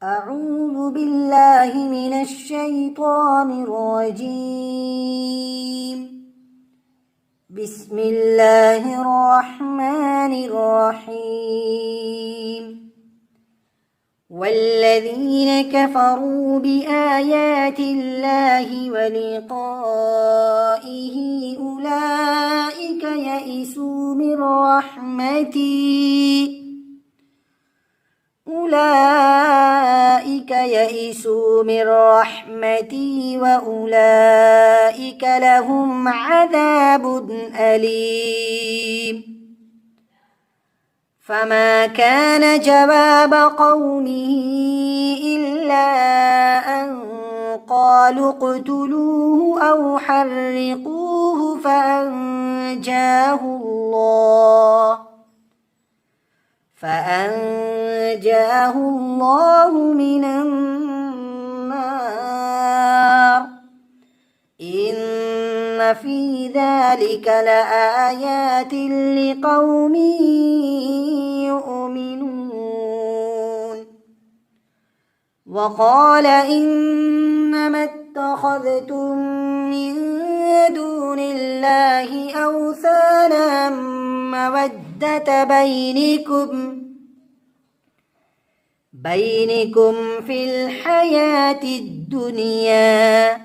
أعوذ بالله من الشيطان الرجيم. بسم الله الرحمن الرحيم. والذين كفروا بآيات الله ولقائه أولئك يئسوا من رحمتي وأولئك لهم عذاب أليم. فما كان جواب قومه إلا أن قالوا اقتلوه أو حرقوه فأنجاه الله من النار. إن في ذلك لآيات لقوم يؤمنون. وقال إنما اتخذتم من دون الله أوثانا مودة بينكم في الحياة الدنيا،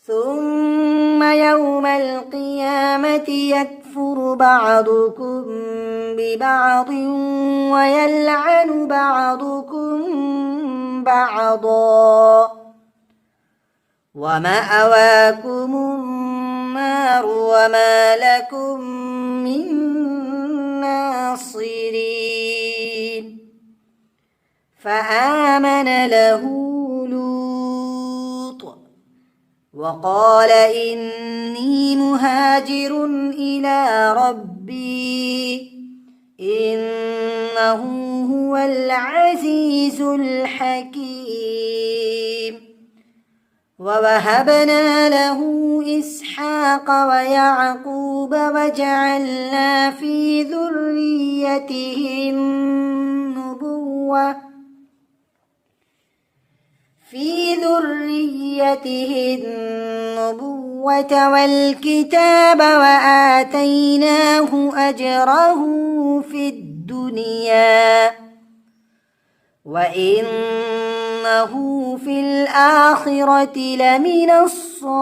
ثم يوم القيامة يكفر بعضكم ببعض ويلعن بعضكم بعضا ومأواكم النار وما لكم من ناصرين. فآمن له لوط وقال إني مهاجر إلى ربي إنه هو العزيز الحكيم. ووهبنا له إسحاق ويعقوب وجعلنا في ذريته النبوة والكتاب وآتيناه أجره في الدنيا وإنه في الآخرة لمن الصالحين.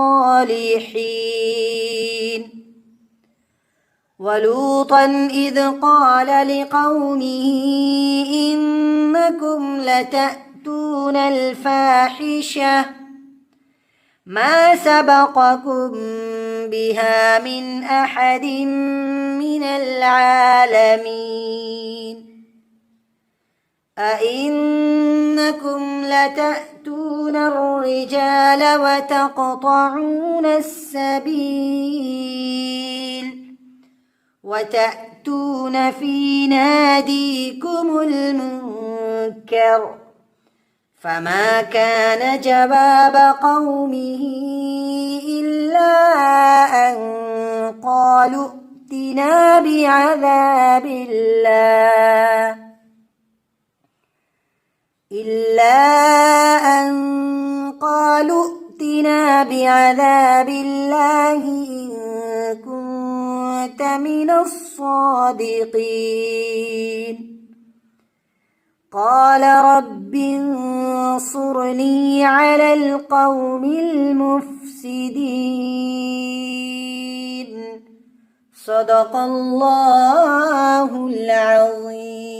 ولوطا إذ قال لقومه إنكم لتأتون الفاحشة ما سبقكم بها من أحد من العالمين. أئنكم لتأتون الرجال وتقطعون السبيل وتأتون في ناديكم المنكر. فما كان جواب قومه إلا أن قالوا ائتنا بعذاب الله إن كنت من الصادقين. قال رب انصرني على القوم المفسدين. صدق الله العظيم.